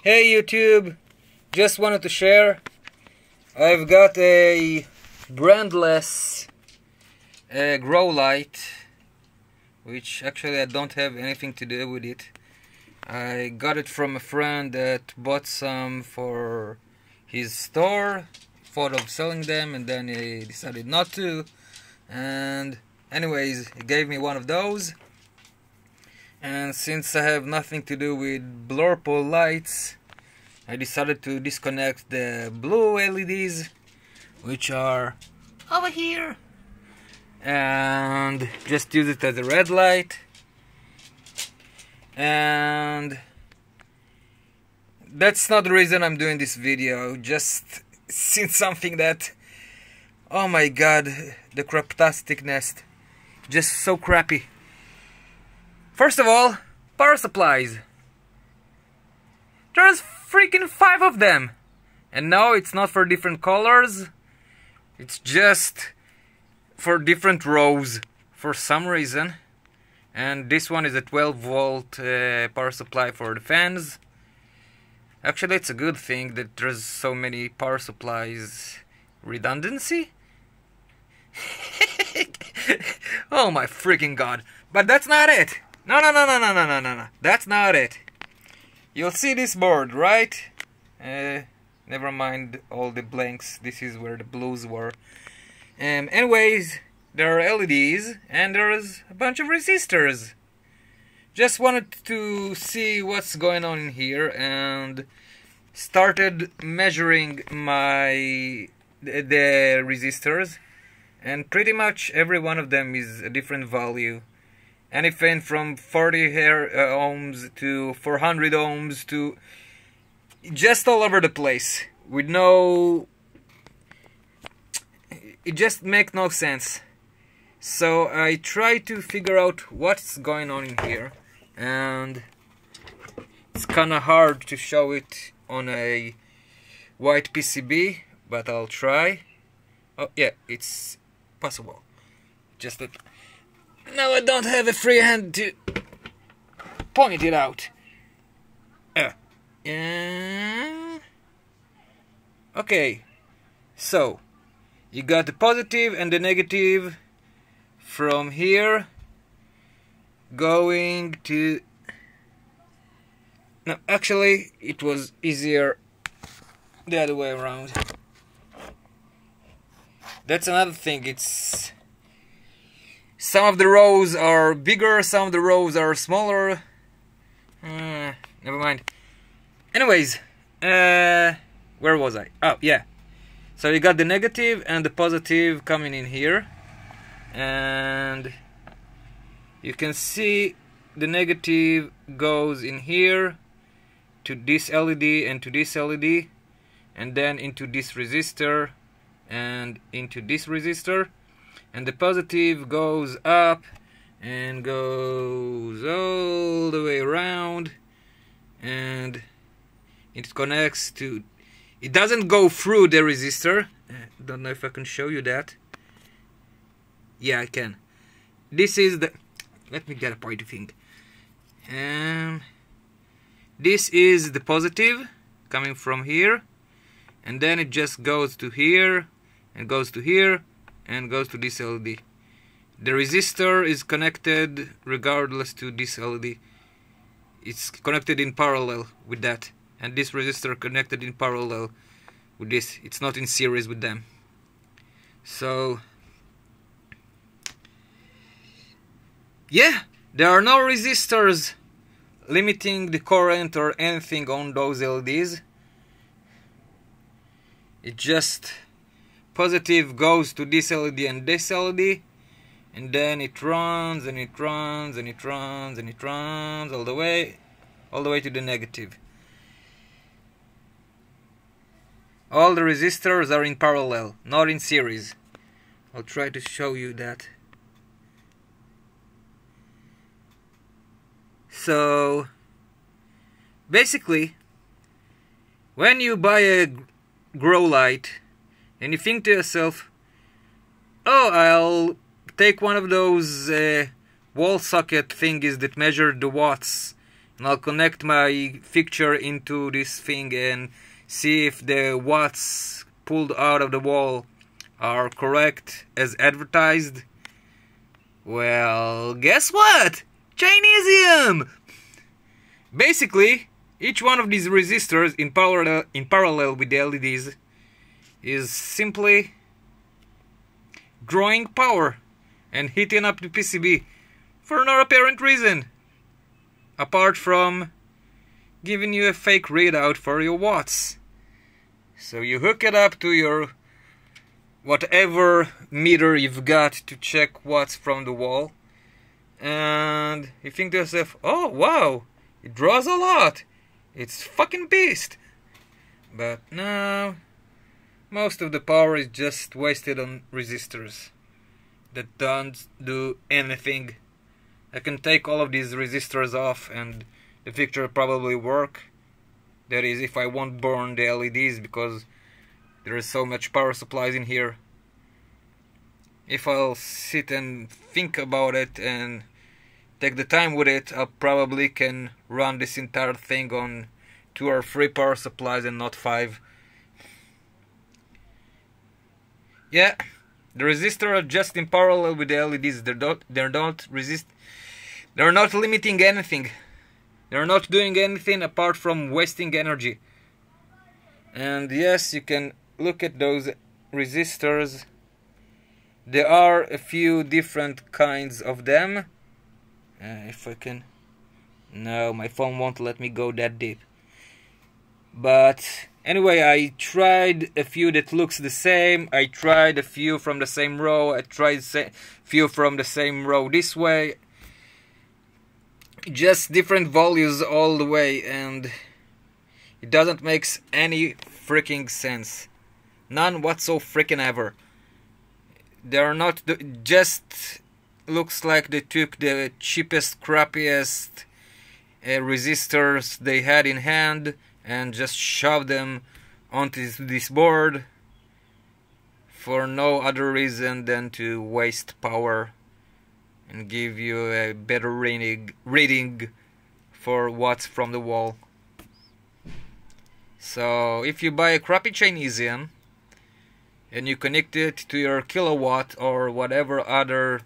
Hey YouTube, just wanted to share. I've got a brandless grow light, which actually I don't have anything to do with it. I got it from a friend that bought some for his store, thought of selling them, and then he decided not to. And anyways, he gave me one of those. And since I have nothing to do with blur pole lights, I decided to disconnect the blue LEDs, which are over here, and just use it as a red light. And that's not the reason I'm doing this video, just seen something that, oh my god, the craptasticness, just so crappy. First of all, power supplies. There's freaking 5 of them. And no, it's not for different colors. It's just for different rows for some reason. And this one is a 12-volt power supply for the fans. Actually, it's a good thing that there's so many power supplies. Redundancy? Oh my freaking god. But that's not it. No. That's not it. You'll see this board, right? Never mind all the blanks. This is where the blues were. Anyways, there are LEDs and there's a bunch of resistors. Just wanted to see what's going on in here and started measuring the resistors, and pretty much every one of them is a different value. Anything from 40 ohms to 400 ohms to just all over the place with no... It just makes no sense. So I try to figure out what's going on in here, and it's kinda hard to show it on a white PCB, but I'll try. Oh yeah, it's possible. Just that now I don't have a free hand to point it out. Okay, so you got the positive and the negative from here going to... No, actually it was easier the other way around. That's another thing. It's some of the rows are bigger, some of the rows are smaller. Never mind. Anyways, where was I? Oh, yeah. So you got the negative and the positive coming in here. And you can see the negative goes in here to this LED and to this LED. And then into this resistor and into this resistor. And the positive goes up and goes all the way around, and it connects to... It doesn't go through the resistor. Don't know if I can show you that. Yeah, I can. This is the... Let me get a pointy thing. This is the positive coming from here, and then it just goes to here and goes to here and goes to this LED. The resistor is connected regardless to this LED. It's connected in parallel with that, and this resistor connected in parallel with this. It's not in series with them. So yeah, there are no resistors limiting the current or anything on those LEDs. It just positive goes to this LED and this LED, and then it runs and it runs and it runs and it runs all the way to the negative. All the resistors are in parallel, not in series. I'll try to show you that. So basically, when you buy a grow light and you think to yourself, oh, I'll take one of those wall socket thingies that measure the watts And I'll connect my fixture into this thing and see if the watts pulled out of the wall are correct as advertised. Well, guess what? Chinesium! Basically, each one of these resistors in parallel with the LEDs is simply drawing power and heating up the PCB for no apparent reason, apart from giving you a fake readout for your watts. So you hook it up to your whatever meter you've got to check watts from the wall, and you think to yourself, oh wow, it draws a lot, it's fucking beast. But no, most of the power is just wasted on resistors that don't do anything. I can take all of these resistors off and the fixture probably work. That is, if I won't burn the LEDs, because there is so much power supplies in here. If I'll sit and think about it and take the time with it, I probably can run this entire thing on 2 or 3 power supplies and not 5. Yeah, the resistors are just in parallel with the LEDs. They're not limiting anything. They're not doing anything apart from wasting energy. And yes, you can look at those resistors. There are a few different kinds of them. If I can... No, my phone won't let me go that deep. But anyway, I tried a few that looks the same. I tried a few from the same row. I tried a few from the same row this way. Just different values all the way, and it doesn't make any freaking sense. None whatsoever freaking ever. They're not just looks like they took the cheapest, crappiest resistors they had in hand and just shoved them onto this board for no other reason than to waste power and give you a better reading for watts from the wall. So if you buy a crappy Chinesium and you connect it to your kilowatt or whatever other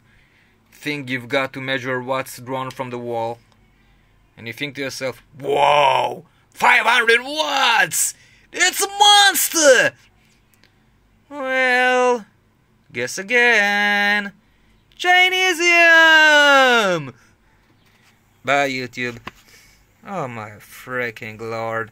thing you've got to measure watts drawn from the wall, and you think to yourself, whoa, 500 watts! It's a monster! Well, guess again. Chinesium! Bye, YouTube. Oh my freaking lord.